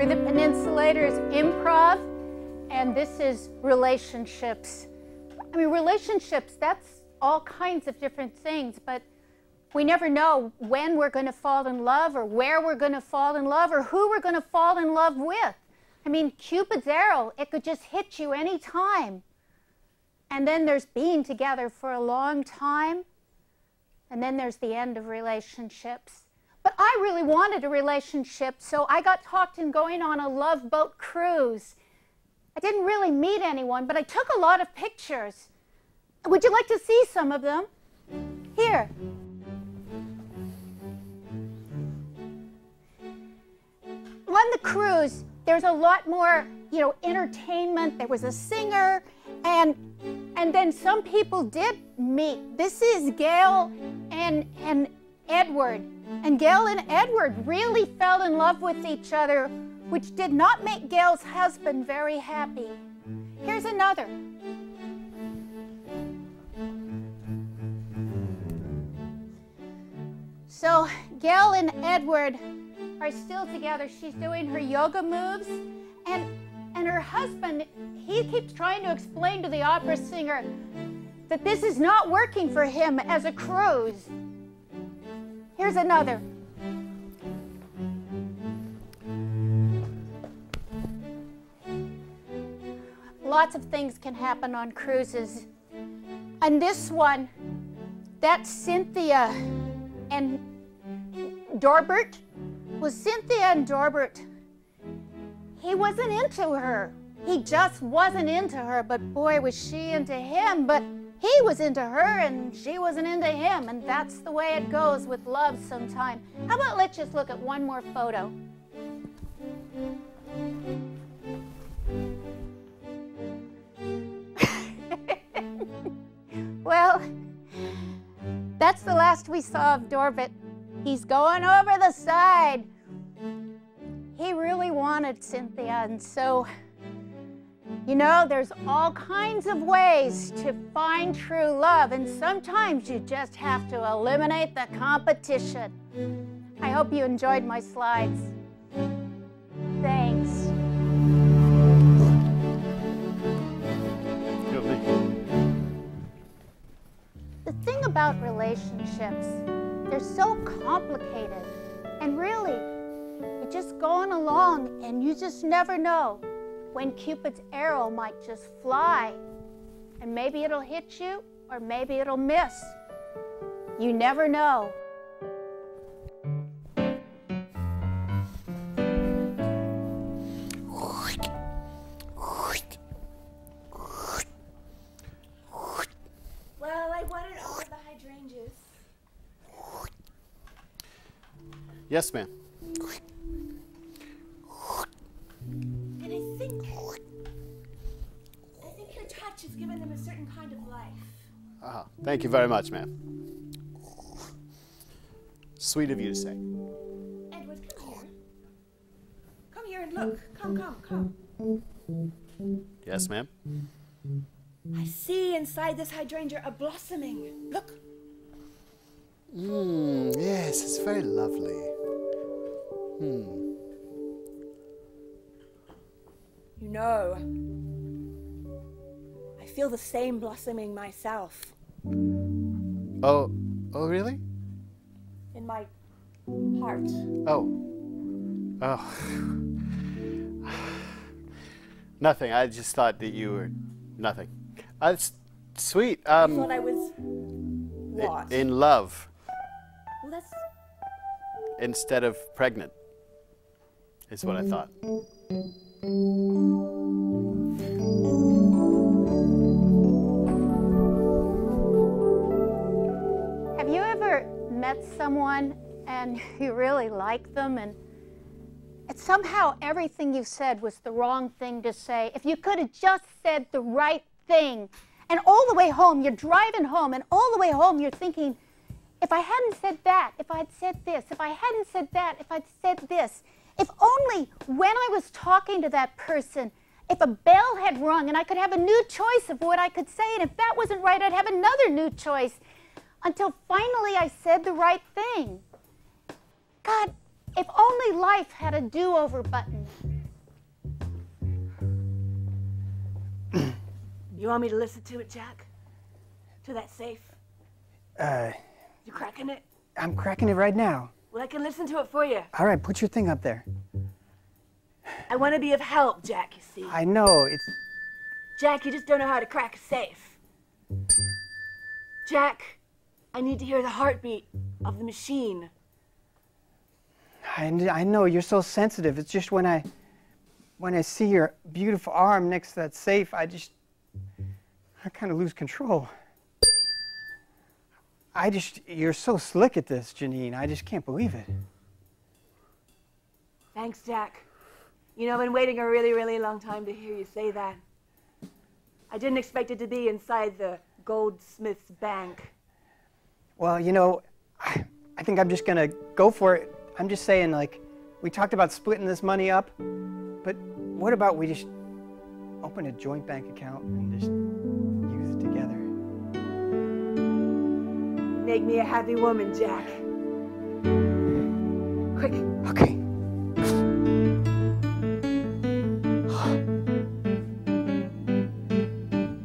We're the Peninsulators Improv, and this is relationships. I mean, relationships, that's all kinds of different things, but we never know when we're going to fall in love or where we're going to fall in love or who we're going to fall in love with. I mean, Cupid's arrow, it could just hit you any time. And then there's being together for a long time, and then there's the end of relationships. But I really wanted a relationship, so I got talked into going on a love boat cruise. I didn't really meet anyone, but I took a lot of pictures. Would you like to see some of them? Here. On the cruise, there's a lot more, entertainment. There was a singer, and then some people did meet. This is Gail and Edward. And Gail and Edward really fell in love with each other, which did not make Gail's husband very happy. Here's another. So Gail and Edward are still together. She's doing her yoga moves, and her husband, he keeps trying to explain to the opera singer that this is not working for him as a cruise. Here's another. Lots of things can happen on cruises. And this one, that's Cynthia and Dorbert. Was Cynthia and Dorbert, he wasn't into her. He just wasn't into her, but boy, was she into him. But he was into her and she wasn't into him, and that's the way it goes with love sometimes. How about let's just look at one more photo. Well, that's the last we saw of Dorbert. He's going over the side. He really wanted Cynthia, and so there's all kinds of ways to find true love, and sometimes you just have to eliminate the competition. I hope you enjoyed my slides. Thanks. The thing about relationships, they're so complicated, and really, you're just going along and you just never know when Cupid's arrow might just fly, and maybe it'll hit you or maybe it'll miss. You never know. Well, I watered all of the hydrangeas. Yes, ma'am. I think your touch has given them a certain kind of life. Thank you very much, ma'am. Sweet of you to say. Edward, come here. Come here and look. Come. Yes, ma'am. I see inside this hydrangea a blossoming. Look. Yes, it's very lovely. I feel the same blossoming myself. Oh, really? In my heart. Oh. Nothing. I just thought that you were nothing. It's sweet. I thought I was what? In love. Well, that's... Instead of pregnant, is what I thought. Have you ever met someone and you really like them, and somehow everything you said was the wrong thing to say? If you could have just said the right thing, and all the way home, you're driving home, and all the way home you're thinking, if I hadn't said that, if I'd said this, if I hadn't said that, if I'd said this, if only when I was talking to that person, if a bell had rung and I could have a new choice of what I could say, and if that wasn't right, I'd have another new choice, until finally I said the right thing. God, if only life had a do-over button. You want me to listen to it, Jack? To that safe? You cracking it? I'm cracking it right now. Well, I can listen to it for you. All right, put your thing up there. I want to be of help, Jack, you see. I know, it's... Jack, you just don't know how to crack a safe. Jack, I need to hear the heartbeat of the machine. I know, you're so sensitive. It's just when I see your beautiful arm next to that safe, I kind of lose control. You're so slick at this, Janine. I just can't believe it. Thanks, Jack. You know, I've been waiting a really, really long time to hear you say that. I didn't expect it to be inside the goldsmith's bank. Well, you know, I think I'm just gonna go for it. I'm just saying, like, we talked about splitting this money up, but what about we just open a joint bank account and just use it together? Make me a happy woman, Jack. Quick. Okay.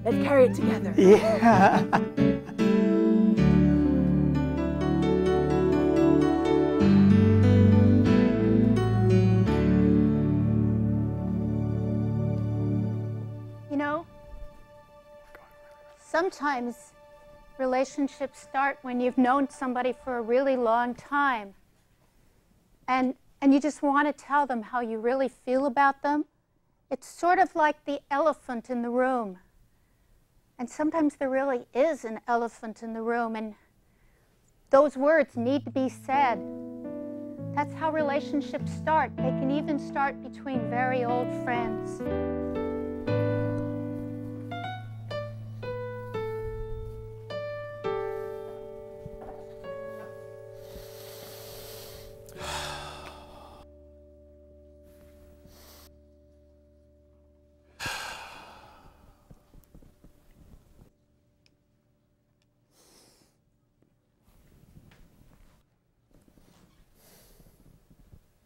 Let's carry it together. Yeah. You know, sometimes relationships start when you've known somebody for a really long time. And you just want to tell them how you really feel about them. It's sort of like the elephant in the room. And sometimes there really is an elephant in the room, and those words need to be said. That's how relationships start. They can even start between very old friends.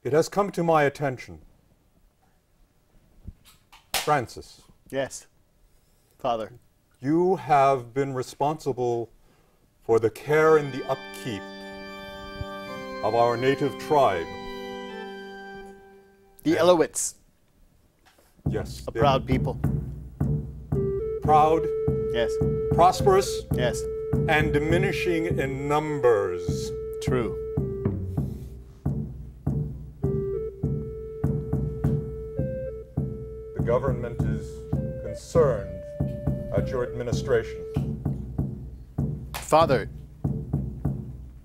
It has come to my attention, Francis. Yes, Father. You have been responsible for the care and the upkeep of our native tribe. The Ilowites, Yes. a proud people. Proud, Yes, prosperous, yes, and diminishing in numbers. true. The government is concerned at your administration. Father,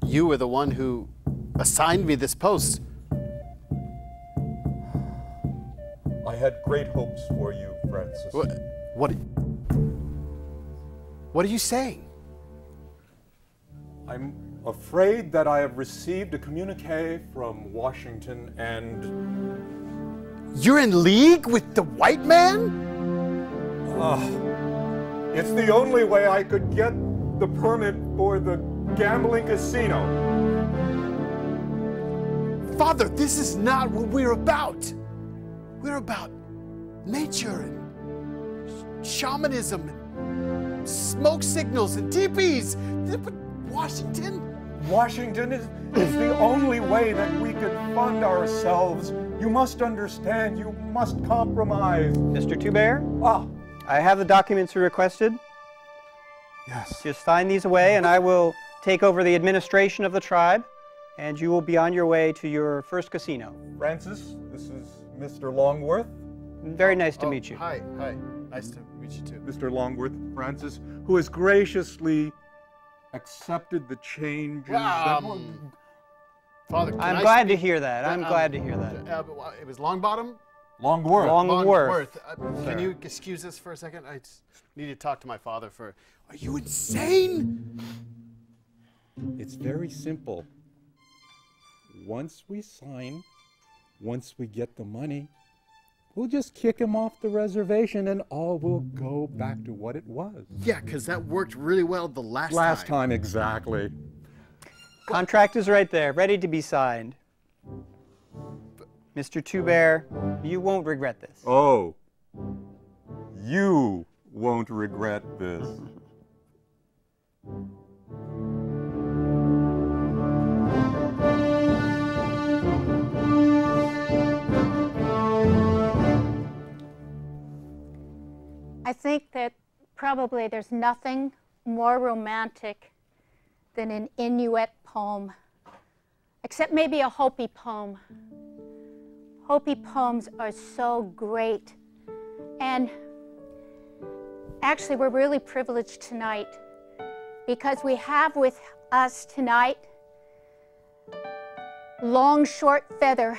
you were the one who assigned me this post. I had great hopes for you, Francis. What are you saying? I'm afraid that I have received a communique from Washington and You're in league with the white man? it's the only way I could get the permit for the gambling casino. Father, this is not what we're about. We're about nature and shamanism and smoke signals and teepees. But Washington? Washington is the only way that we could fund ourselves. You must understand, you must compromise. Mr. Two-Bear, Ah, I have the documents you requested. yes. Just sign these away, and I will take over the administration of the tribe, and you will be on your way to your first casino. Francis, this is Mr. Longworth. Very nice to meet you. Hi. Nice to meet you too. Mr. Longworth, Francis, who has graciously accepted the changes that were... Father, can I'm I glad to speak? hear that. I'm glad to hear that. It was Longbottom? Longworth. Longworth. Can you excuse us for a second? I just need to talk to my father for... Are you insane? It's very simple. Once we sign, once we get the money, we'll just kick him off the reservation and all will go back to what it was. Yeah, because that worked really well the last time, exactly. Contract is right there, ready to be signed. Mr. Two-Bear, you won't regret this. Oh, You won't regret this. I think that probably there's nothing more romantic than an Inuit poem, except maybe a Hopi poem. Hopi poems are so great. And actually, we're really privileged tonight because we have with us tonight Long Short Feather.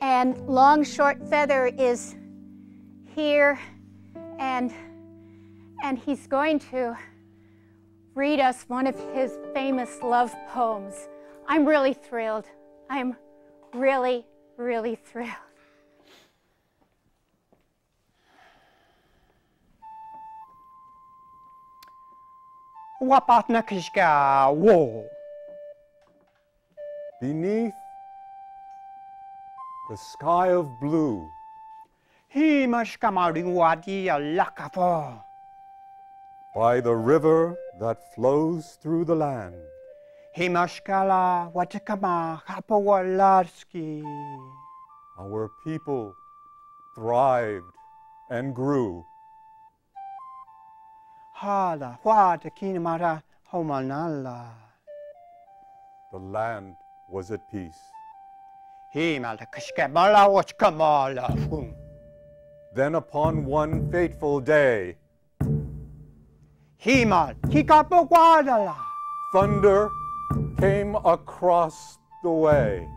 And Long Short Feather is here, and he's going to read us one of his famous love poems. I'm really thrilled. I'm really, really thrilled. Wapatnakishka wo. Beneath the sky of blue, Himashkamariwadia by the river that flows through the land, Himashkala watakama hapawalarski. our people thrived and grew. Hala watakinamara homanala. The land was at peace. Himalakashkamala wachkamala fum. Then upon one fateful day, Himal hikapawadala. thunder came across the way,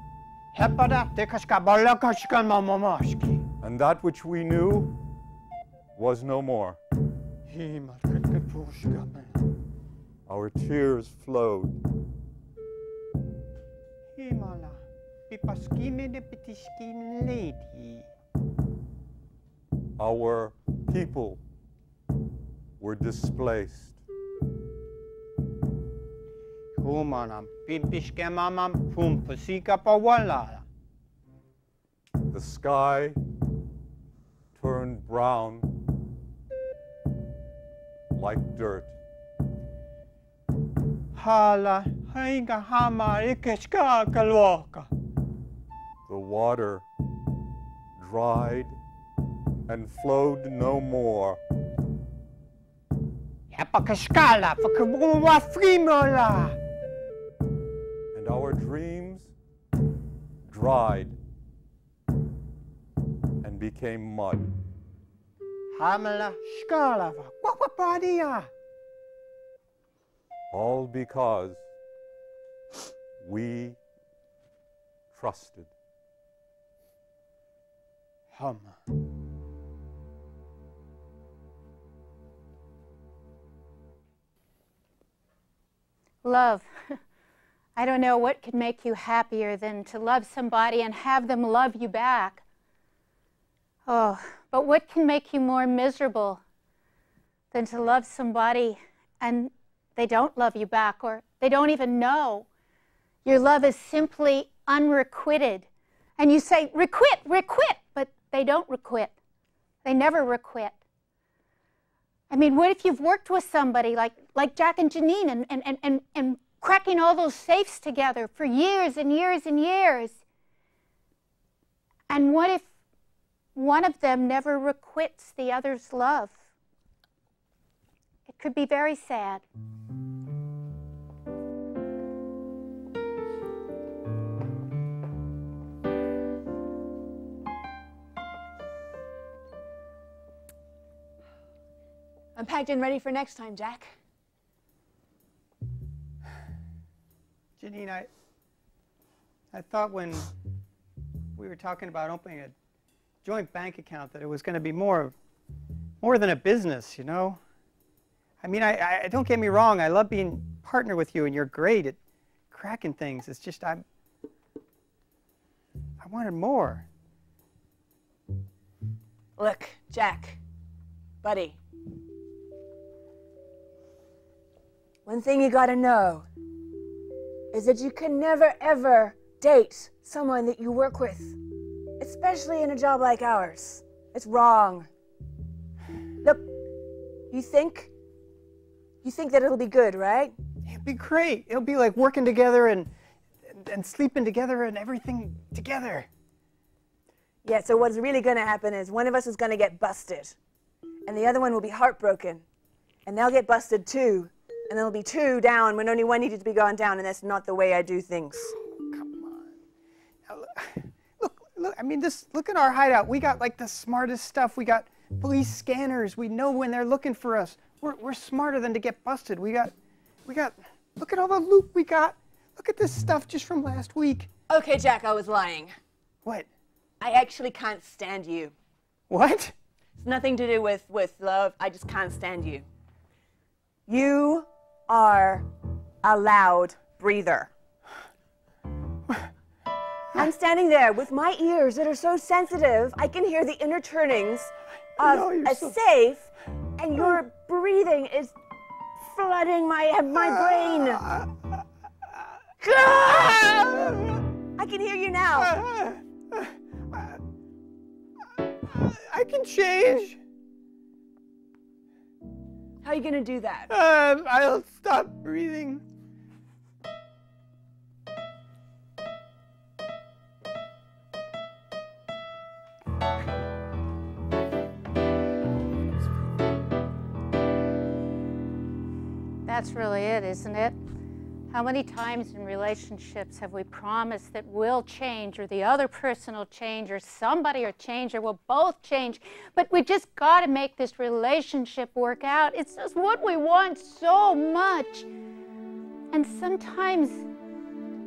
Hepada tekashkabala kashkamamamashki. and that which we knew was no more. Himalakapushkama. Our tears flowed. Himala pipaskime de pitiskin lady. Our people were displaced. Humanam pimpishkemamam pumpasika pawala. The sky turned brown like dirt. Hala haiga hama ikeshka kalwaka. The water dried and flowed no more. Hepakashkala fakabuwa frimola. And our dreams dried and became mud. Hamala shkala wapapadia. All because we trusted. Hama. Love. I don't know what could make you happier than to love somebody and have them love you back. Oh, but what can make you more miserable than to love somebody and they don't love you back, or they don't even know? Your love is simply unrequited. And you say, requit, requit, but they don't requit. They never requit. I mean, what if you've worked with somebody like Jack and Janine and cracking all those safes together for years and years and years? And what if one of them never requits the other's love? It could be very sad. I'm packed and ready for next time, Jack. Janine, I thought when we were talking about opening a joint bank account that it was going to be more than a business, you know? I mean, I don't get me wrong, I love being partner with you and you're great at cracking things. It's just I wanted more. Look, Jack, buddy. One thing you gotta know is that you can never, ever date someone that you work with, especially in a job like ours. It's wrong. You think that it'll be good, right? It'd be great. It'll be like working together and sleeping together and everything together. Yeah, so what's really going to happen is one of us is going to get busted, and the other one will be heartbroken, and they'll get busted too, and there'll be two down when only one needed to be gone down, and that's not the way I do things. Come on. Now, look, I mean, look at our hideout. We got like the smartest stuff. We got police scanners. We know when they're looking for us. We're smarter than to get busted. We got, look at all the loot we got. Look at this stuff just from last week. Okay, Jack, I was lying. What? I actually can't stand you. What? It's nothing to do with love. I just can't stand you. You are a loud breather. I'm standing there with my ears that are so sensitive, I can hear the inner turnings of a safe, and your breathing is flooding my brain. I can hear you now. I can change. How are you going to do that? I'll stop breathing. That's really it, isn't it? How many times in relationships have we promised that we'll change, or the other person will change, or somebody will change, or we'll both change, but we just got to make this relationship work out. It's just what we want so much. And sometimes,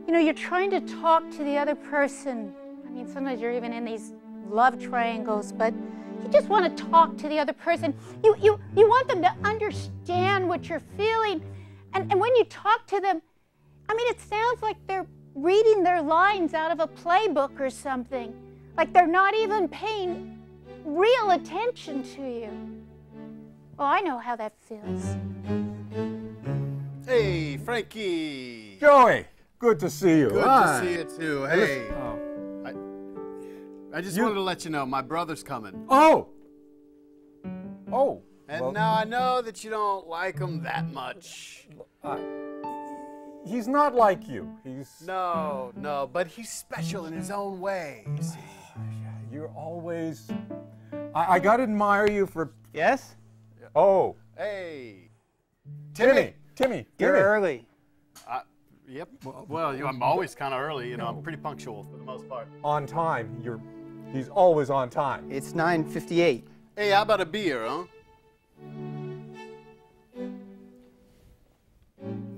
you know, you're trying to talk to the other person. I mean, sometimes you're even in these love triangles, but you just want to talk to the other person. You want them to understand what you're feeling. And when you talk to them, I mean, it sounds like they're reading their lines out of a playbook or something. Like they're not even paying real attention to you. Oh, I know how that feels. Hey, Frankie. Joey, good to see you. Good Hi. to see you too. Hey. Oh. I just wanted to let you know my brother's coming. Oh. Oh. And well, now I know that you don't like him that much. He's not like you. He's... No, but he's special in his own way, you see. You're always... I gotta admire you for... Yes? Oh. Hey. Timmy, You're Timmy. early. Yep. Well, I'm always kind of early. You know, I'm pretty punctual for the most part. On time. He's always on time. It's 9:58. Hey, how about a beer, huh?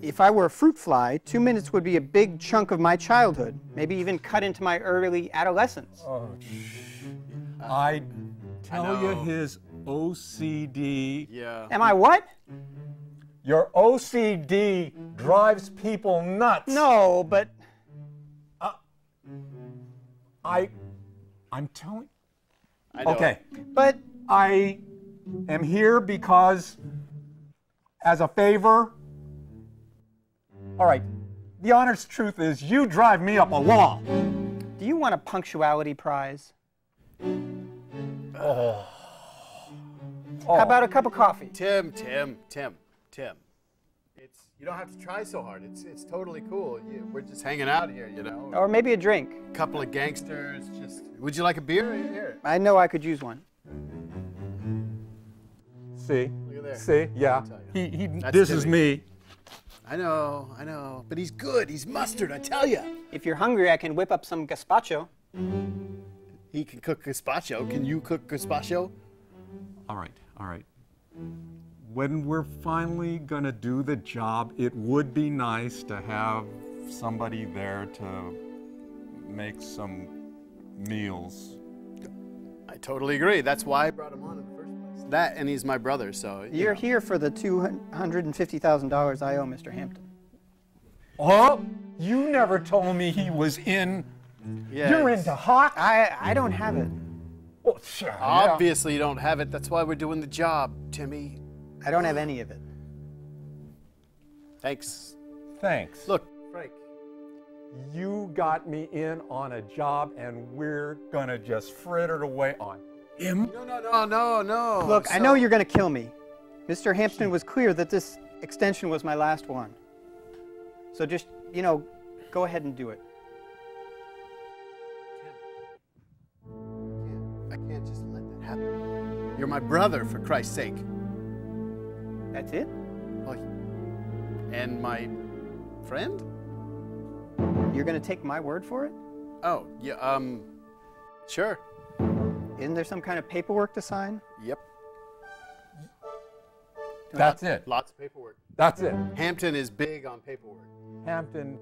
If I were a fruit fly, 2 minutes would be a big chunk of my childhood, maybe even cut into my early adolescence. Oh, I tell you, know. his OCD. Yeah. Am I what? Your OCD drives people nuts. No, but I'm telling. I know. Okay, but I am here because, as a favor. All right, the honest truth is you drive me up a wall. do you want a punctuality prize? Oh. How about a cup of coffee? Tim. You don't have to try so hard. It's totally cool. We're just hanging out here, you know. Or maybe a drink. Couple of gangsters. Would you like a beer? Here. I know I could use one. See? Look at there. See? Yeah. tell He That's this is Timmy. me. I know. But he's good. He's mustard, I tell you. If you're hungry, I can whip up some gazpacho. He can cook gazpacho. Can you cook gazpacho? All right. When we're finally gonna do the job, it would be nice to have somebody there to make some meals. I totally agree. That's why I brought him on in the first place. That, and he's my brother, so. You're here for the $250,000 I owe Mr. Hampton. Oh, you never told me he was in. Yeah, You're it's- into hockey. I don't have it. Oh, sure. Obviously, you don't have it. That's why we're doing the job, Timmy. I don't have any of it. Thanks. Thanks. Look, Frank. You got me in on a job, and we're gonna just fritter it away on him. No. Look, I know you're going to kill me, Mr. Hampton was clear that this extension was my last one. So just, you know, go ahead and do it. I can't just let that happen. You're my brother, for Christ's sake. That's it? Well, and my friend? You're going to take my word for it? Oh, yeah, sure. Isn't there some kind of paperwork to sign? Yep. That's it. Lots of paperwork. That's it. Hampton is big on paperwork. Hampton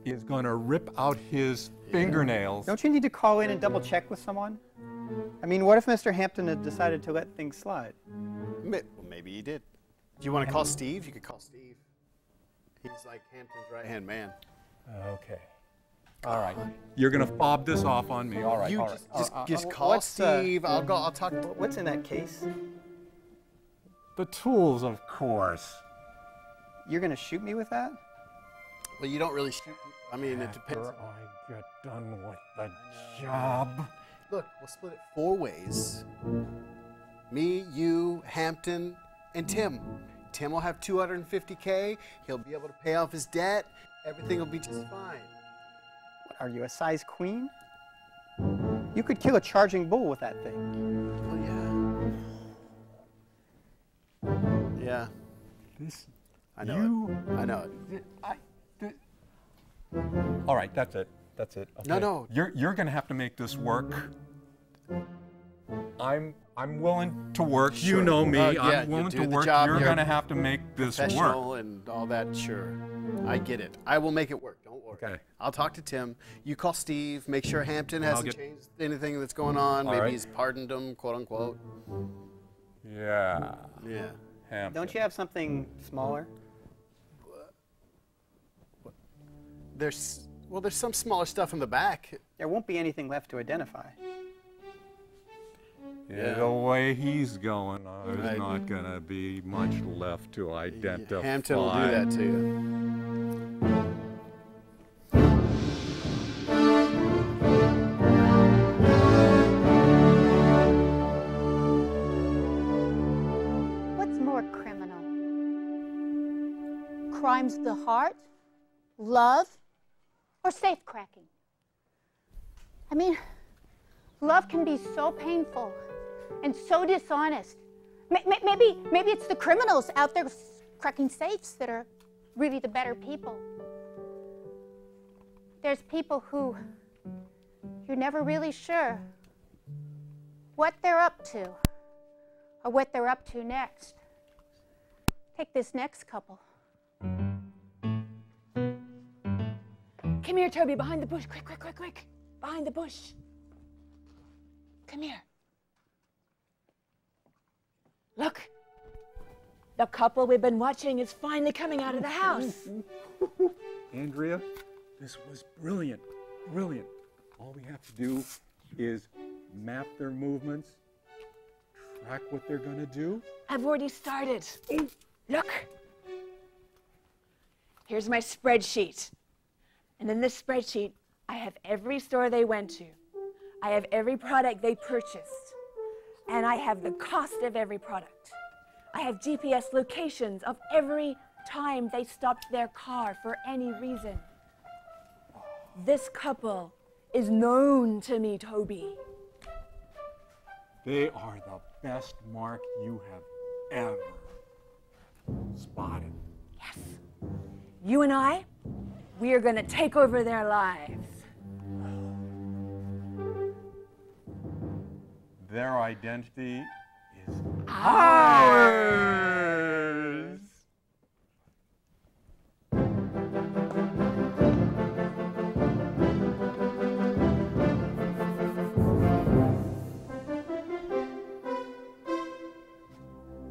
is going to rip out his fingernails. Don't you need to call in and double check with someone? I mean, what if Mr. Hampton had decided to let things slide? Well, maybe he did. Do you want to call Steve? You could call Steve. He's like Hampton's right-hand man. Okay. All right. You're going to fob this off on me. All right. You all right. just call what's, Steve. I'll talk to What's in that case? The tools, of course. You're going to shoot me with that? Well, you don't really shoot. I mean, it depends. After I get done with the job. Look, we'll split it 4 ways. Me, you, Hampton, and Tim. Tim will have $250K. He'll be able to pay off his debt. Everything will be just fine. What, are you a size queen? You could kill a charging bull with that thing. Oh, yeah. Yeah. This, I know it. I know it. All right, that's it. That's it. Okay. No. You're going to have to make this work. I'm willing to work. Sure. You know me. Yeah, I'm willing you do to the work. job. You're You're going to have to make this work. Professional and all that, sure. I get it. I will make it work. Don't worry. Okay. I'll talk to Tim. You call Steve. Make sure Hampton hasn't changed anything that's going on. All Maybe right. he's pardoned him, quote unquote. Yeah. Yeah. Hampton. Don't you have something smaller? There's some smaller stuff in the back. There won't be anything left to identify. Yeah, the way he's going, there's Right. not going to be much left to identify. Hampton will do that to you. What's more criminal? Crimes of the heart, love, or safe cracking? I mean, love can be so painful and so dishonest. Maybe it's the criminals out there cracking safes that are really the better people. There's people who you're never really sure what they're up to or what they're up to next. Take this next couple. Come here, Toby, behind the bush. Quick, quick, quick, quick. Behind the bush. Come here. Look. The couple we've been watching is finally coming out of the house. Andrea, this was brilliant. Brilliant. All we have to do is map their movements, track what they're going to do. I've already started. Look. Here's my spreadsheet. And in this spreadsheet, I have every store they went to. I have every product they purchased. And I have the cost of every product. I have GPS locations of every time they stopped their car for any reason. This couple is known to me, Toby. They are the best mark you have ever spotted. Yes. You and I, we are going to take over their lives. Their identity is ours.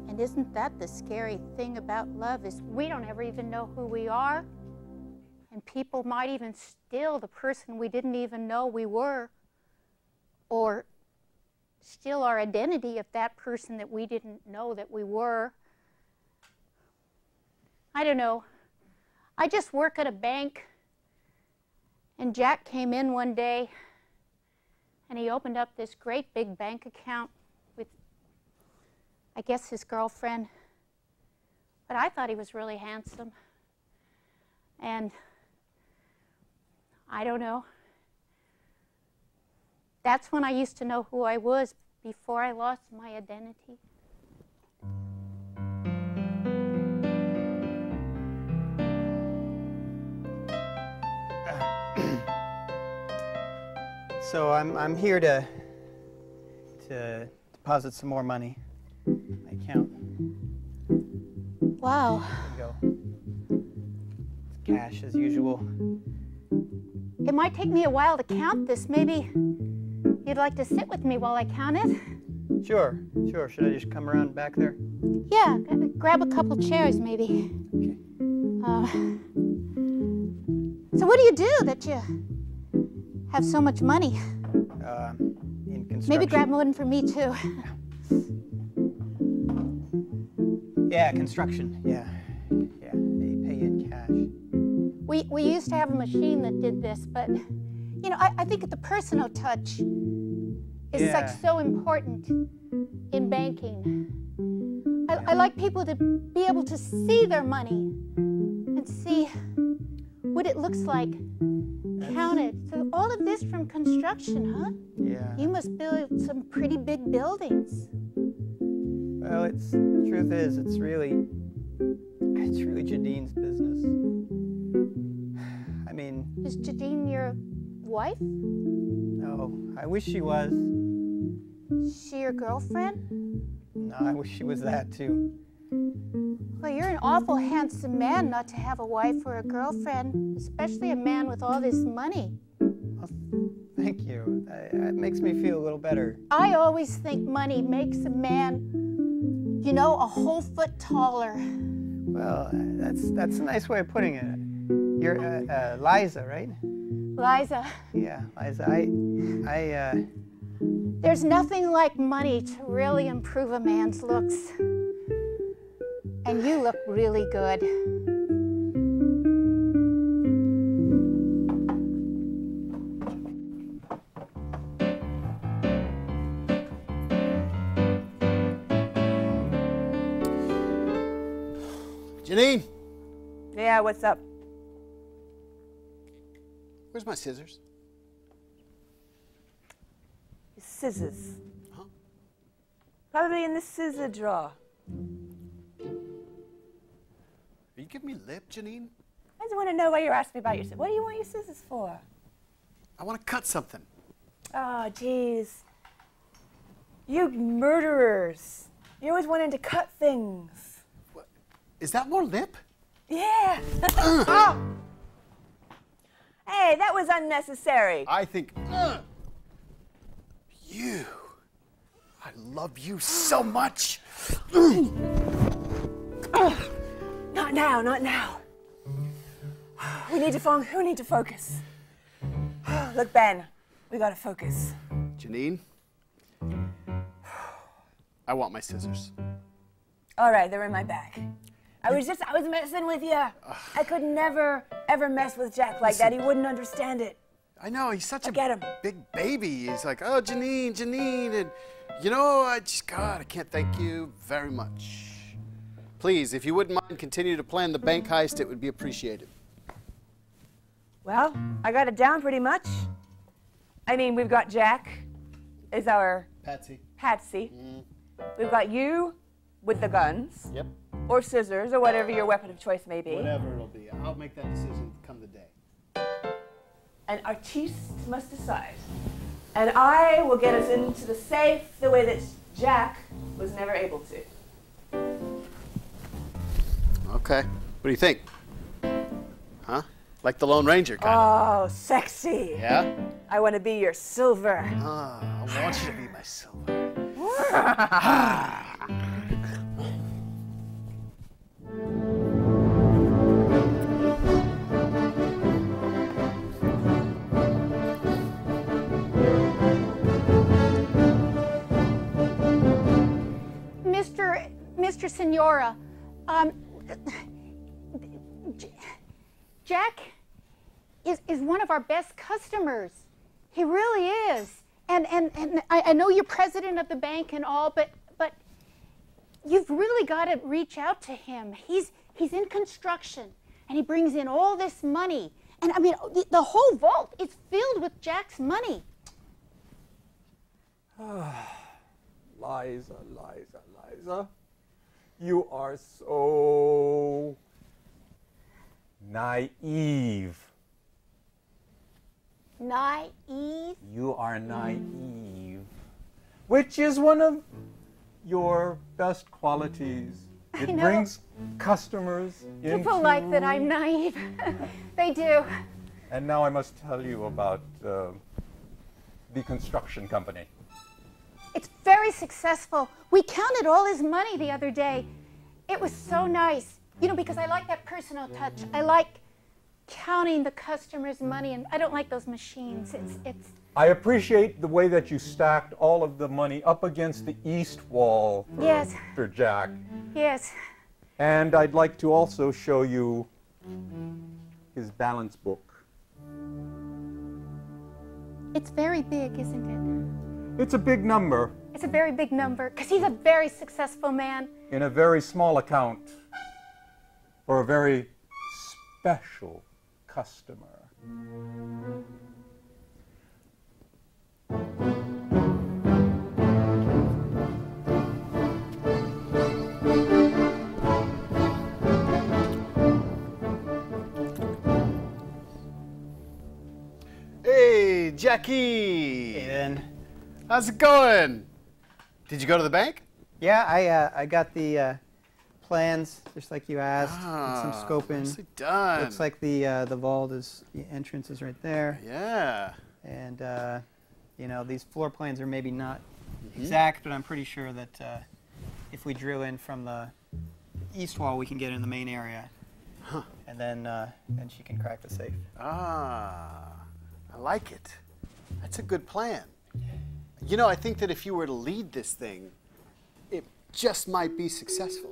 And isn't that the scary thing about love is we don't ever even know who we are. And people might even steal the person we didn't even know we were, or steal our identity of that person that we didn't know that we were. I don't know. I just work at a bank, and Jack came in one day, and he opened up this great big bank account with I guess his girlfriend. But I thought he was really handsome. And I don't know. That's when I used to know who I was before I lost my identity. So I'm here to deposit some more money in my account. Wow. There you go. Cash as usual. It might take me a while to count this. Maybe you'd like to sit with me while I count it? Sure. Should I just come around back there? Yeah, grab a couple chairs maybe. Okay. So what do you do that you have so much money? In construction. Maybe grab one for me too. Yeah, construction. Yeah. They pay in cash. We used to have a machine that did this, but you know, I think the personal touch is like so important in banking. I like people to be able to see their money and see what it looks like. Count it. So all of this from construction, huh? Yeah. You must build some pretty big buildings. Well, the truth is, it's really Jadine's business. I mean... Is Jadine your wife? No, I wish she was. Is she your girlfriend? No, I wish she was that too. Well, you're an awful handsome man not to have a wife or a girlfriend, especially a man with all this money. Well, thank you. That makes me feel a little better. I always think money makes a man, you know, a whole foot taller. Well, that's a nice way of putting it. You're Liza, right? Liza. Yeah, Liza. There's nothing like money to really improve a man's looks. And you look really good. Janine, Yeah, what's up? where's my scissors? Scissors. Huh? Probably in the scissor drawer. Are you giving me lip, Janine? I just want to know why you're asking me about your scissors. What do you want your scissors for? I want to cut something. Oh, jeez. You murderers. You're always wanting to cut things. What? Is that more lip? Yeah. Oh. Hey, that was unnecessary. I think, you. I love you so much. Not now, not now. We need to focus. Look, Ben, we gotta focus. Janine, I want my scissors. All right, they're in my bag. I was messing with you. I could never, ever mess with Jack like that. He wouldn't understand it. I know, he's such Get him. big baby. He's like, oh, Janine, and you know, I can't thank you very much. Please, if you wouldn't mind, continue to plan the bank heist, it would be appreciated. Well, I got it down pretty much. I mean, we've got Jack as our Patsy. We've got you with the guns. Yep. Or scissors, or whatever your weapon of choice may be. Whatever it'll be. I'll make that decision come the day. And artistes must decide. And I will get us into the safe the way that Jack was never able to. Okay. What do you think? Huh? Like the Lone Ranger kind of. Oh, sexy. Yeah? I want to be your silver. I want you to be my silver. Mr. Senora, Jack is one of our best customers. He really is. And I know you're president of the bank and all, but you've really got to reach out to him. He's in construction, and he brings in all this money. And I mean, the whole vault is filled with Jack's money. Liza, Liza, Liza, you are so naive. Naive? You are naive, which is one of your best qualities. It know. brings customers into... People like that I'm naive. They do. And now I must tell you about the construction company. It's very successful. We counted all his money the other day. It was so nice. You know, because I like that personal touch. I like counting the customer's money, and I don't like those machines. It's. I appreciate the way that you stacked all of the money up against the east wall for, Yes. for Jack. Yes. And I'd like to also show you his balance book. It's very big, isn't it? It's a big number It's a very big number, because he's a very successful man. in a very small account for a very special customer. Hey, Jackie. And How's it going? Did you go to the bank? yeah, I got the plans just like you asked, and some scoping. Nicely done. Looks like the vault is, the entrance is right there, Yeah. and you know, these floor plans are maybe not exact, but I'm pretty sure that if we drill in from the east wall, we can get in the main area, and then she can crack the safe. Ah, I like it. That's a good plan. You know, I think that if you were to lead this thing, it just might be successful.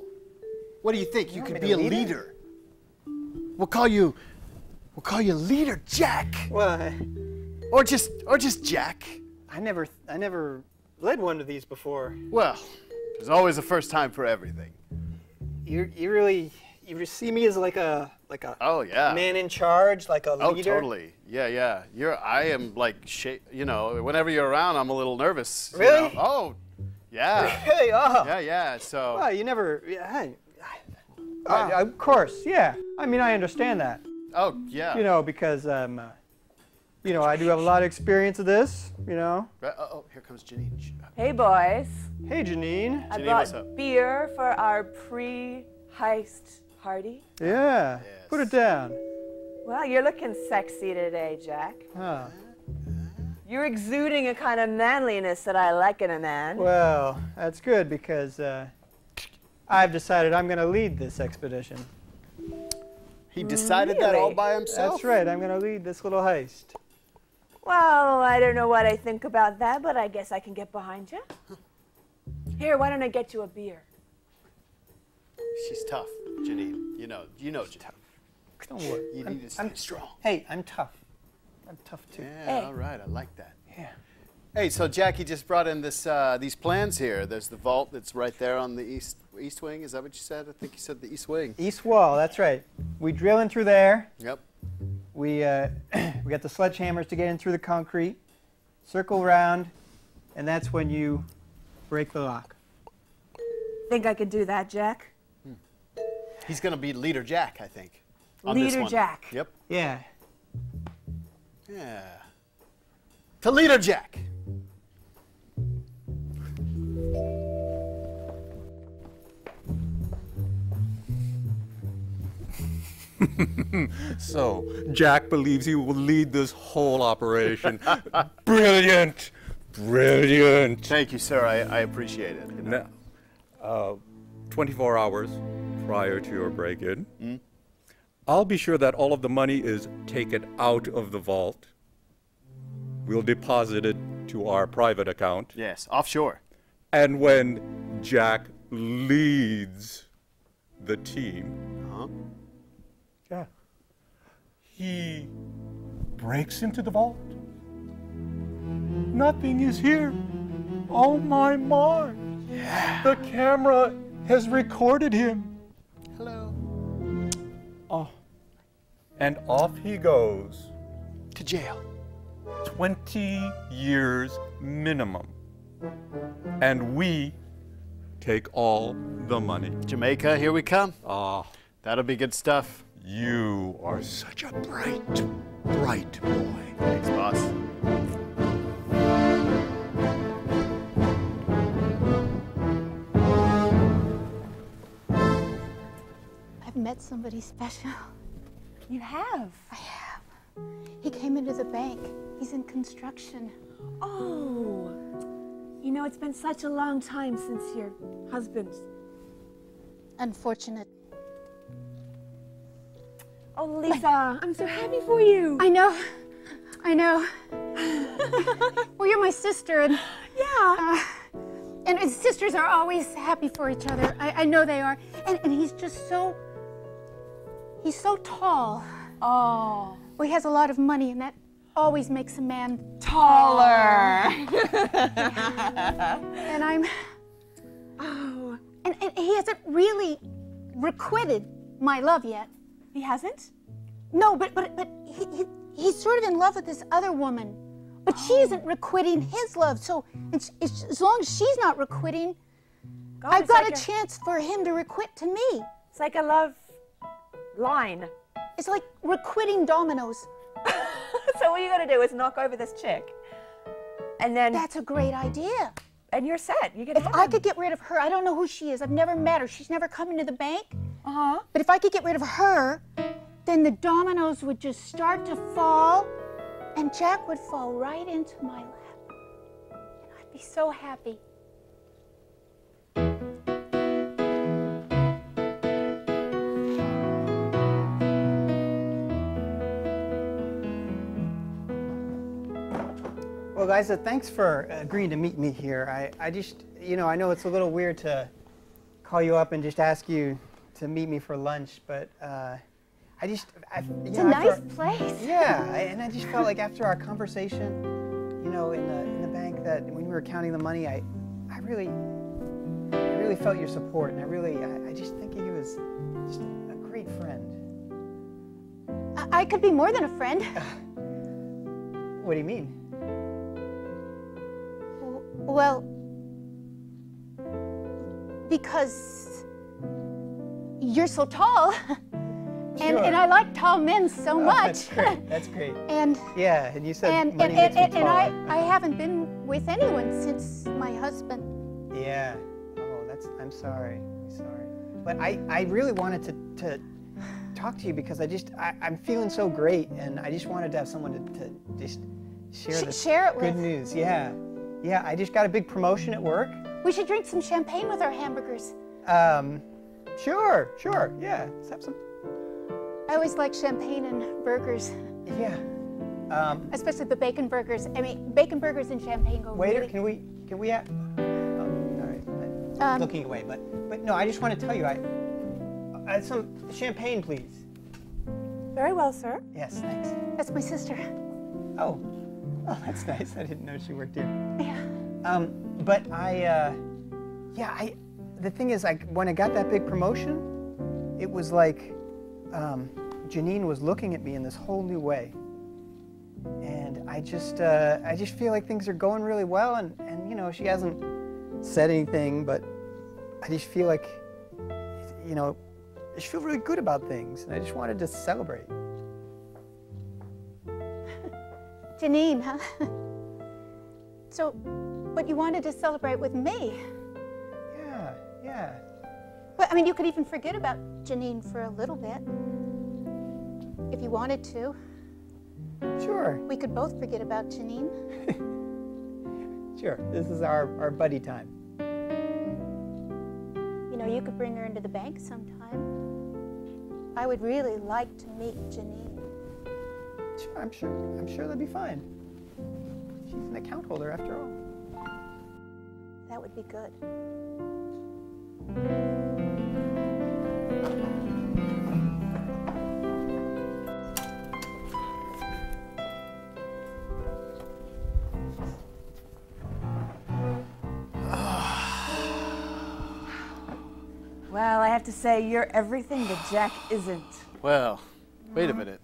What do you think? You want could me be to a lead it? leader. We'll call you Leader Jack. Well, Or just Jack. I never led one of these before. Well, there's always a first time for everything. You really see me as like a Oh yeah. man in charge, like a Oh, leader. totally. Yeah, yeah. I am like, you know, whenever you're around, I'm a little nervous. you Really? know? Oh, yeah. Really? Oh. Yeah, yeah. So. Well, you never. Yeah, of course, yeah. I mean, I understand that. Oh, yeah. You know, because you know, I do have a lot of experience of this. You know. Oh, here comes Janine. Hey, boys. Hey, Janine. I Janine, brought what's up? beer for our pre-heist party. Yeah. Yes. Put it down. Well, you're looking sexy today, Jack. Oh. You're exuding a kind of manliness that I like in a man. Well, that's good because I've decided I'm going to lead this expedition. He decided that all Really? by himself? That's right. I'm going to lead this little heist. Well, I don't know what I think about that, but I guess I can get behind you. Here, why don't I get you a beer? She's tough, Janine. You know Janine. Don't worry. You need to stay strong. Hey, I'm tough. I'm tough too. Yeah, Hey. all right. I like that. Yeah. Hey, so Jackie just brought in these plans here. There's the vault that's right there on the east wing. Is that what you said? I think you said the east wing. East wall. That's right. We drill in through there. Yep. We we got the sledgehammers to get in through the concrete. Circle around, and that's when you break the lock. Think I could do that, Jack? He's going to be Leader Jack, I think. On this Leader one. Jack. Yep. Yeah. Yeah. To Leader Jack. So, Jack believes he will lead this whole operation. Brilliant! Brilliant! Thank you, sir. I appreciate it. Now, 24 hours prior to your break-in, I'll be sure that all of the money is taken out of the vault. We'll deposit it to our private account. Yes, offshore. And when Jack leads the team, Uh-huh. yeah, he breaks into the vault. Nothing is here. Oh my. Yeah. The camera has recorded him. Hello. Oh. And off he goes. To jail. 20 years minimum. And we take all the money. Jamaica, here we come. Ah, That'll be good stuff. you are such a bright, bright boy. Thanks, boss. I've met somebody special. You have? I have. He came into the bank. He's in construction. Oh. You know, it's been such a long time since your husband. Unfortunate. Oh, Lisa, I'm so happy for you. I know. I know. Well, you're my sister, and Yeah. and sisters are always happy for each other. I know they are. And he's just he's so tall. Oh. Well, he has a lot of money, and that always makes a man Taller. And I'm. Oh. And he hasn't really requited my love yet. He hasn't? No, but he's sort of in love with this other woman, but she isn't requiting his love. So as long as she's not requiting, God, I've it's got like a chance for him to requit to me. It's like a love line. It's like requiting dominoes. So what you gotta do is knock over this chick. And then That's a great idea. and you're set. You get If I could get rid of her, I don't know who she is. I've never met her. She's never come into the bank. Uh-huh. But if I could get rid of her, then the dominoes would just start to fall, and Jack would fall right into my lap. And I'd be so happy. Well, guys, thanks for agreeing to meet me here. I just, I know it's a little weird to call you up and just ask you to meet me for lunch, but It's a nice place. Yeah, and I just felt like after our conversation, in the bank, that when we were counting the money, I really felt your support, and I just think of you as just a great friend. I could be more than a friend. What do you mean? Well, because you're so tall, Sure. and I like tall men so much. That's great. That's great. And Yeah, and you said and money makes me and taller. I haven't been with anyone since my husband. Yeah. Oh, I'm sorry. I'm sorry. But I really wanted to talk to you because I'm feeling so great, and I just wanted to have someone to just share this Share it good with. news. Yeah. Yeah, I just got a big promotion at work. We should drink some champagne with our hamburgers. Sure. Yeah. Let's have some. I always like champagne and burgers, Yeah. especially the bacon burgers. I mean, bacon burgers and champagne go Waiter, really. can we oh, all right. I'm looking away, but no, I just want to tell you, I some champagne, please. Very well, sir. Yes, thanks. That's my sister. Oh, that's nice. I didn't know she worked here. Yeah. But the thing is, when I got that big promotion, it was like Janine was looking at me in this whole new way, and I just feel like things are going really well, and she hasn't said anything, but I just feel like I just feel really good about things, and I just wanted to celebrate. Janine, huh? So, but you wanted to celebrate with me. Yeah. Well, I mean, you could even forget about Janine for a little bit. If you wanted to. Sure. We could both forget about Janine. Sure. This is our buddy time. You could bring her into the bank sometime. I would really like to meet Janine. Sure, I'm sure that'd be fine. She's an account holder after all. That would be good. Well, I have to say, you're everything that Jack isn't. Well, wait a minute.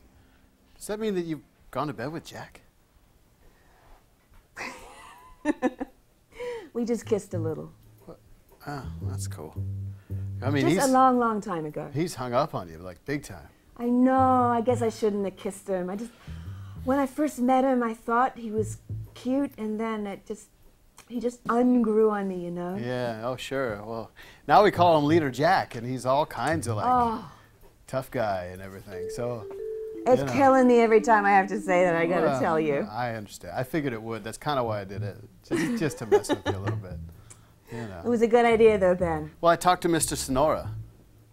Does that mean that you've gone to bed with Jack? We just kissed a little. Oh, that's cool. I mean, Just a long, long time ago. he's hung up on you, like big time. I know, I guess I shouldn't have kissed him. When I first met him, I thought he was cute, and then he just ungrew on me, you know? Yeah, oh sure. Well, now we call him Leader Jack, and he's all kinds of like tough guy and everything. So It's killing me every time I have to say that, I gotta well, tell you. I understand. I figured it would. That's kind of why I did it, just to mess with you a little bit. You know. It was a good idea, though, Ben. Well, I talked to Mr. Sonora.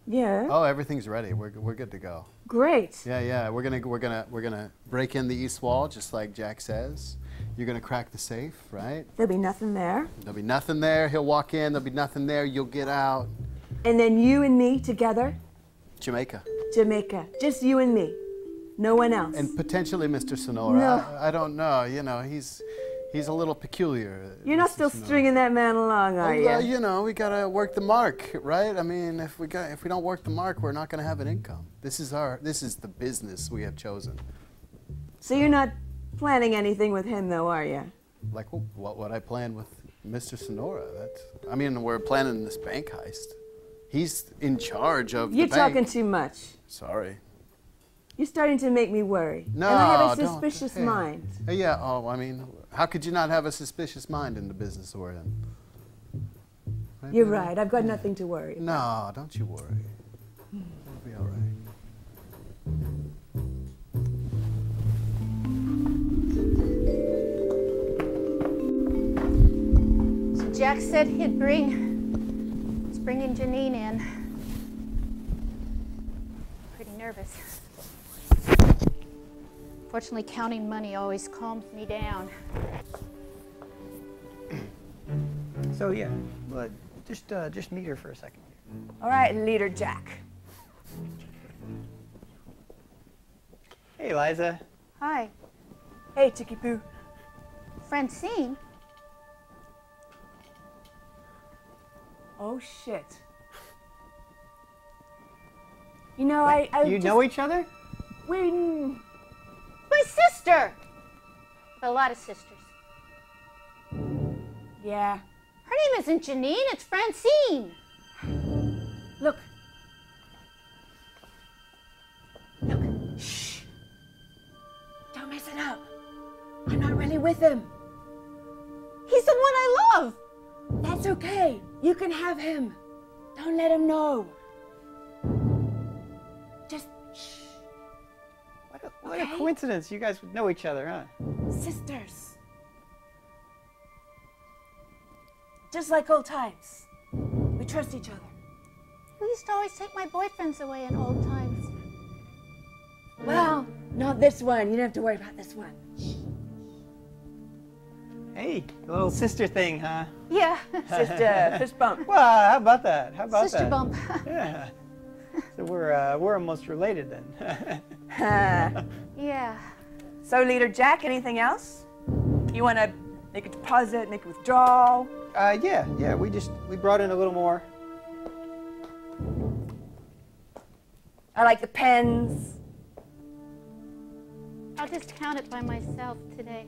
Yeah. Oh, everything's ready. We're good to go. Great. Yeah. We're gonna break in the east wall, just like Jack says. You're gonna crack the safe, right? There'll be nothing there. There'll be nothing there. He'll walk in. There'll be nothing there. You'll get out. And then you and me together, Jamaica. Jamaica. Just you and me. No one else. And potentially Mr. Sonora. No. I don't know. You know, he's a little peculiar. You're not Mr. still Sonora. stringing that man along, are you? Well, you know, we gotta work the mark, right? I mean, if we don't work the mark, we're not gonna have an income. This is the business we have chosen. So you're not planning anything with him, though, are you? Like what would I plan with Mr. Sonora? I mean, we're planning this bank heist. He's in charge of You're the bank. talking too much. Sorry. You're starting to make me worry. No, and I have a don't. suspicious Hey. mind. Yeah. Oh, I mean, how could you not have a suspicious mind in the business we're in? Right, You're baby? right. I've got nothing to worry about. No, don't you worry. It'll be all right. So Jack said he's bringing Janine in. Pretty nervous. Fortunately, counting money always calms me down. So yeah, but just meet her for a second. All right, Leader Jack. Hey, Liza. Hi, Hey, Chicky Poo. Francine. Oh, shit. You know, I You know each other? My sister! I have a lot of sisters. Yeah. Her name isn't Janine, it's Francine. Look. Look. Shh. Don't mess it up. I'm not really with him. He's the one I love. That's okay. You can have him. Don't let him know. Just shh. What a coincidence. You guys would know each other, huh? Sisters. Just like old times. We trust each other. You used to always take my boyfriends away in old times. Well, not this one. You don't have to worry about this one. Hey, a little sister thing, huh? Yeah. Sister, fist bump. Well, how about that? How about Sister that? bump. Yeah. So we're almost related then. Yeah. So, Leader Jack, anything else? You want to make a deposit, make a withdrawal? Yeah. We brought in a little more. I like the pens. I'll just count it by myself today.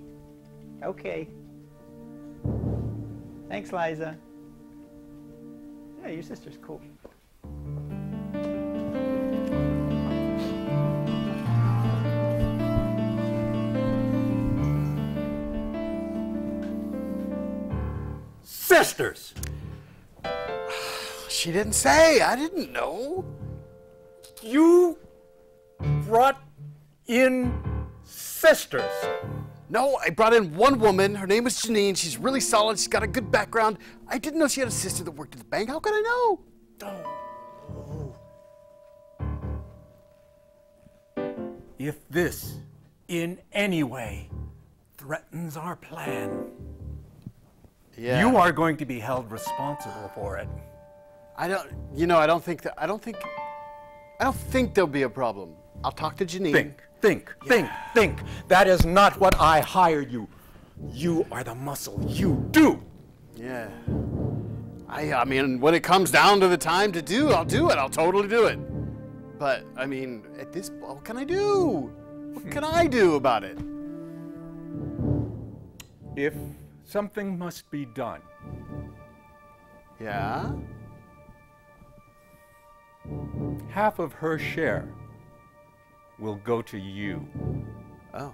Okay. Thanks, Liza. Yeah, your sister's cool. Sisters! She didn't say. I didn't know. You brought in sisters. No, I brought in one woman. Her name was Janine. She's really solid. She's got a good background. I didn't know she had a sister that worked at the bank. How could I know? If this in any way threatens our plan, Yeah. you are going to be held responsible for it. I don't think there'll be a problem. I'll talk to Janine. Think. That is not what I hired you. You are the muscle. You do. Yeah. I mean, when it comes down to the time to do, I'll do it. I'll totally do it. But, I mean, at this point, what can I do? What can I do about it? If something must be done, Yeah? half of her share will go to you. Oh.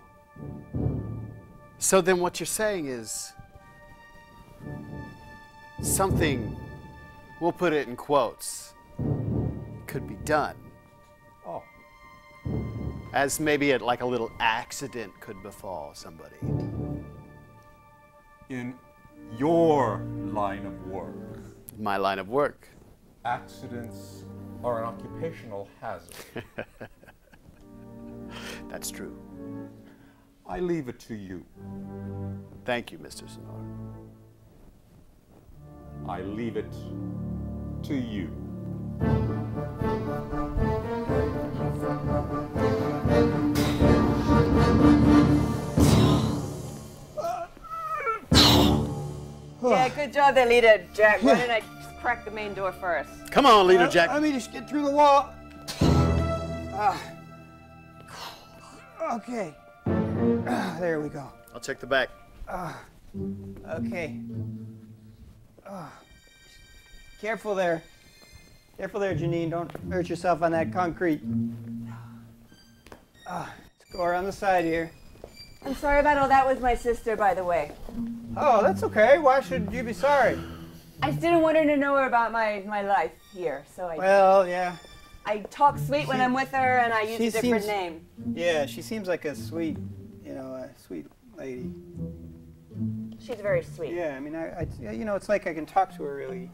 So then what you're saying is something, we'll put it in quotes, could be done. Oh. As maybe like a little accident could befall somebody. In your line of work, My line of work. accidents are an occupational hazard. That's true. I leave it to you. Thank you, Mr. Sonora. I leave it to you. Yeah, good job there, Leader Jack. Why didn't I just crack the main door first? Come on, Leader Jack. Let me just get through the wall. Okay. There we go. I'll check the back. Okay. Careful there. Careful there, Janine. Don't hurt yourself on that concrete. Let's go around the side here. I'm sorry about all that with my sister, by the way. Oh, that's okay. Why should you be sorry? I just didn't want her to know about my life here, so Well, yeah. I talk sweet when I'm with her, and I use she a different seems- name. Yeah, she seems like a sweet, a sweet lady. She's very sweet. Yeah, I mean, it's like I can talk to her really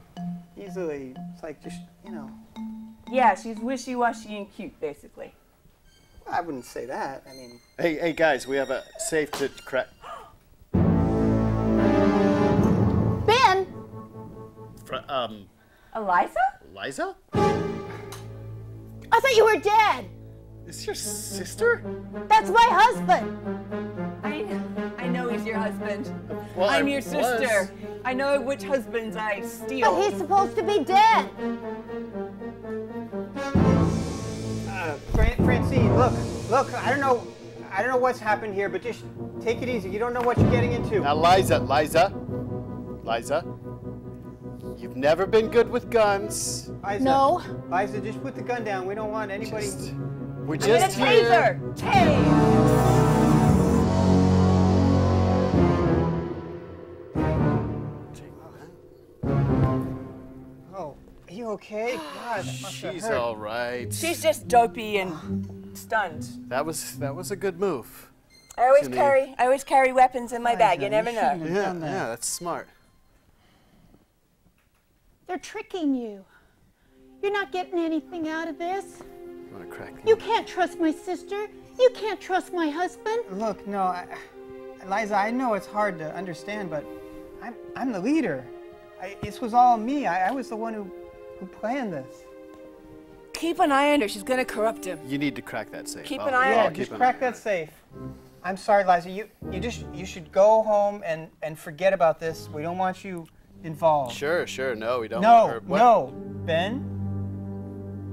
easily. It's like just, Yeah, she's wishy-washy and cute, basically. I wouldn't say that. I mean, Hey, guys, we have a safe to crack. Ben! Eliza? Liza? I thought you were dead. Is your sister? That's my husband. I know he's your husband. Well, I'm I your was. sister. I know which husbands I steal. But he's supposed to be dead. Francine, look. I don't know what's happened here, but just take it easy. You don't know what you're getting into. Now, Liza. You've never been good with guns. Liza, No. Liza, just put the gun down. We don't want anybody. We're I'm gonna just tase here. her. Tase. Oh, are you okay? God, that must have She's hurt. all right. She's just dopey and stunned. That was a good move. I always Janine. carry weapons in my bag. You Liza, never you know. shouldn't have done that. That's smart. They're tricking you. You're not getting anything out of this. You want to crack? You can't trust my sister. You can't trust my husband. Look, no, Liza, I know it's hard to understand, but I'm the leader. This was all me. I was the one who planned this. Keep an eye on her. She's gonna corrupt him. You need to crack that safe. Keep an eye on Yeah, her. just crack that safe. I'm sorry, Liza. You should go home and forget about this. We don't want you involved. Sure. No, we don't. want her. What? No, Ben.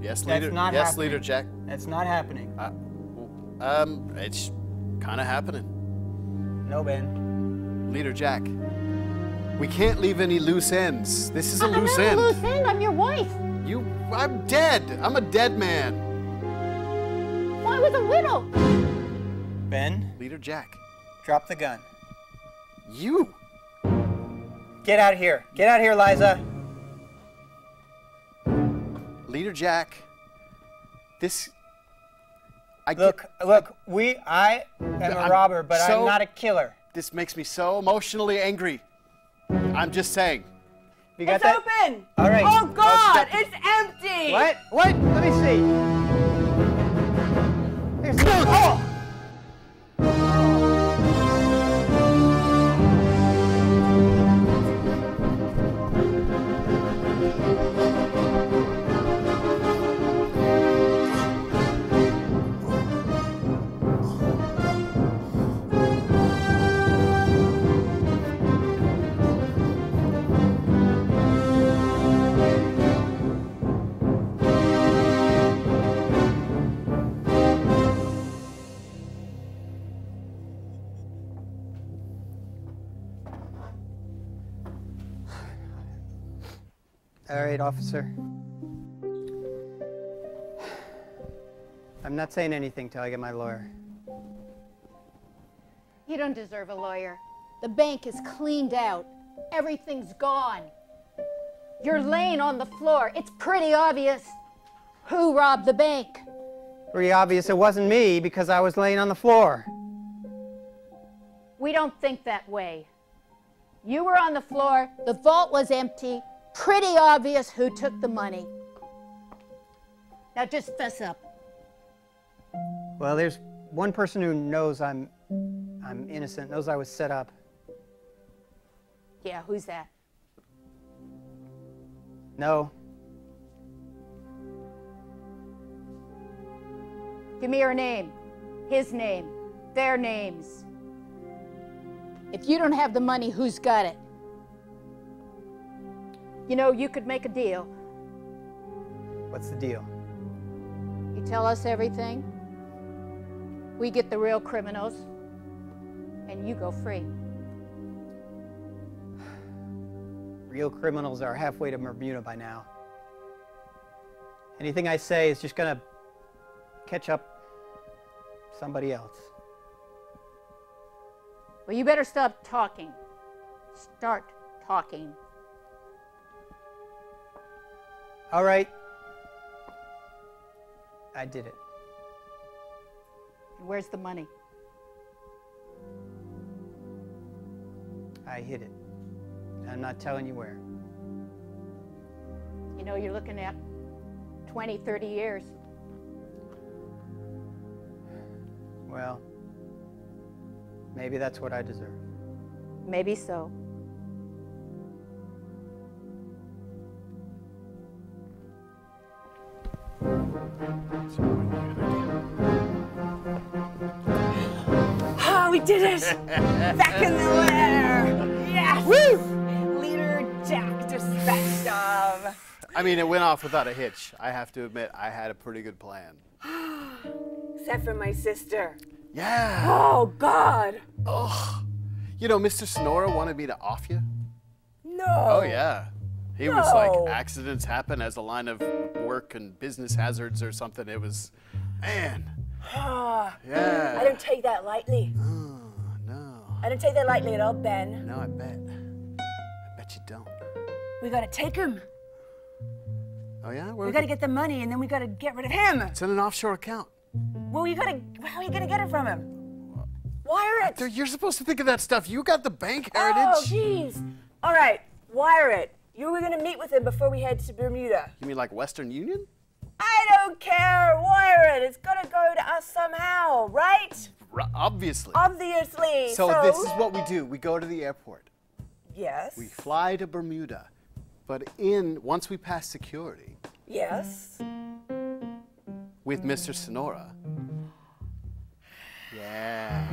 Yes, That's leader. not Yes, happening. Leader Jack. That's not happening. It's kind of happening. No, Ben. Leader Jack. We can't leave any loose ends. This is a I'm loose not end. a loose end. I'm your wife. I'm dead. I'm a dead man. Well, I was a widow. Ben, Leader Jack. drop the gun. You. Get out of here. Get out of here, Liza. Leader Jack. This. Look. I am a I'm robber, but so- I'm not a killer. This makes me so emotionally angry. I'm just saying. You got It's that? open. All right. Oh God, step- it's empty. What? Let me see. There's oh! All right, officer. I'm not saying anything till I get my lawyer. You don't deserve a lawyer. The bank is cleaned out. Everything's gone. You're laying on the floor. It's pretty obvious who robbed the bank. Pretty obvious it wasn't me because I was laying on the floor. We don't think that way. You were on the floor. The vault was empty. Pretty obvious who took the money. Now just fess up. Well, there's one person who knows I'm innocent, knows I was set up. Yeah, who's that? No. Give me her name, his name, their names. If you don't have the money, who's got it? You know, you could make a deal. What's the deal? You tell us everything, we get the real criminals, and you go free. Real criminals are halfway to Bermuda by now. Anything I say is just gonna catch up somebody else. Well, you better stop talking. Start talking. All right. I did it. And where's the money? I hid it. I'm not telling you where. You know, you're looking at 20, 30 years. Well, maybe that's what I deserve. Maybe so. Oh, we did it! Back in the lair! Yes! Woo! Leader Jack dispatched of. I mean, it went off without a hitch. I have to admit, I had a pretty good plan. Except for my sister. Yeah. Oh, God! Oh. You know, Mr. Sonora wanted me to off you. No! Oh, yeah. He was No. like, accidents happen as a line of work and business hazards or something. It was, man. I Yeah. don't take that lightly. Oh, no. I don't take that lightly at all, Ben. No, I bet. I bet you don't. We gotta take him. Oh, yeah? We gotta get the money, and then we gotta get rid of him. It's in an offshore account. Well, how are you gonna get it from him? Wire it. You're supposed to think of that stuff. You got the bank Oh, heritage. jeez. All right, wire it. You were gonna meet with him before we head to Bermuda. You mean like Western Union? I don't care. Wire it. It's gotta go to us somehow, right? Obviously. Obviously. So this is what we do. We go to the airport. Yes. We fly to Bermuda. But once we pass security Yes. with Mr. Sonora. Yeah.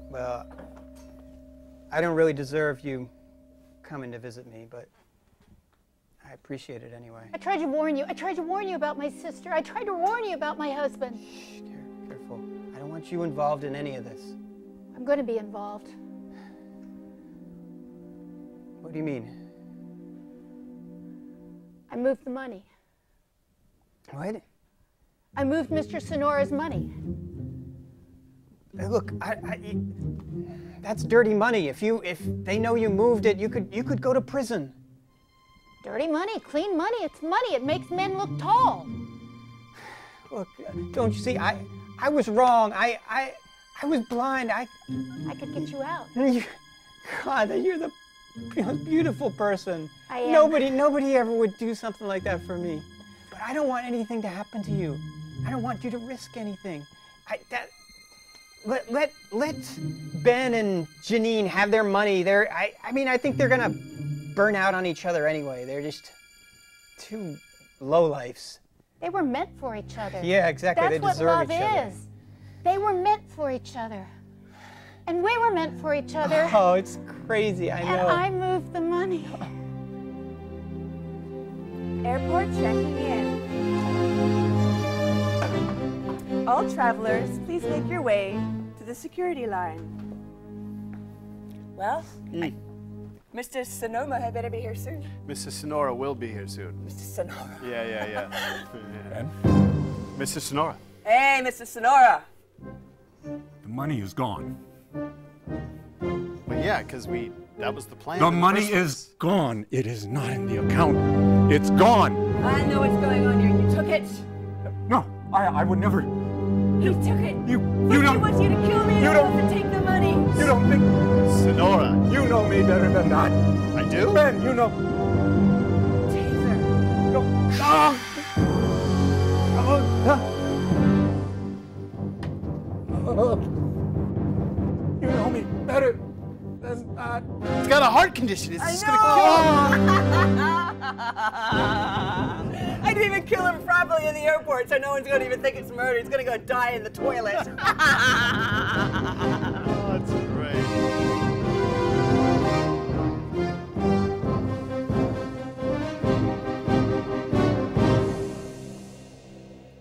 Well, I don't really deserve you coming to visit me, but I appreciate it anyway. I tried to warn you. I tried to warn you about my sister. I tried to warn you about my husband. Shh, careful. I don't want you involved in any of this. I'm going to be involved. What do you mean? I moved the money. What? I moved Mr. Sonora's money. Look, that's dirty money. If they know you moved it, you could go to prison. Dirty money, clean money. It's money. It makes men look tall. Look, don't you see? I was wrong. I was blind. I could get you out. God, you're the most beautiful person. I am. Nobody ever would do something like that for me. But I don't want anything to happen to you. I don't want you to risk anything. Let Ben and Janine have their money. I think they're gonna burn out on each other anyway. They're just two lowlifes. They were meant for each other. Yeah, exactly. That's They what deserve love each other. is. They were meant for each other. And we were meant for each other. Oh, it's crazy. I know. And I moved the money. Airport checking in. All travelers, please make your way to the security line. Well, Mr. Sonoma had better be here soon. Mrs. Sonora will be here soon. Mr. Sonora. Yeah. And Mrs. Sonora. Hey, Mr. Sonora. the money is gone. Well, yeah, because that was the plan. The in money first place. is gone. It is not in the account. It's gone. I know what's going on here. You took it. No, I would never. You took it. You He don't. wants you to kill me and you he don't- wants to take the money. You don't think. Sonora. You know me better than that. I do? Ben, you know. Taser. No. Ah! You know me better than that. He's got a heart condition. It's just going to kill him. I didn't even kill him properly in the airport, so no one's going to even think it's murder. He's going to go die in the toilet. Oh, that's great.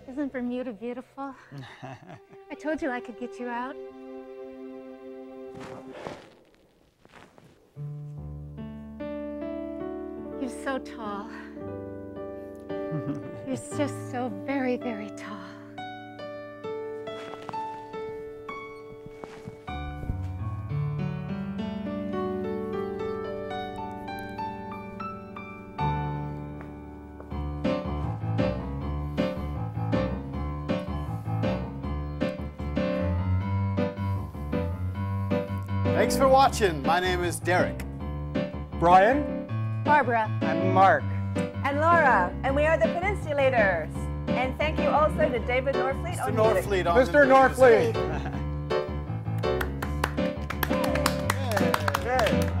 Isn't Bermuda beautiful? I told you I could get you out. You're so tall. You're just so very, very tall. Thanks for watching. My name is Derek. Brian? Barbara. I'm Mark. And Laura, and we are the Peninsulators. And thank you also to David Norfleet. Mr. on music. Norfleet on Mr. the music. Norfleet. Yeah. Hey.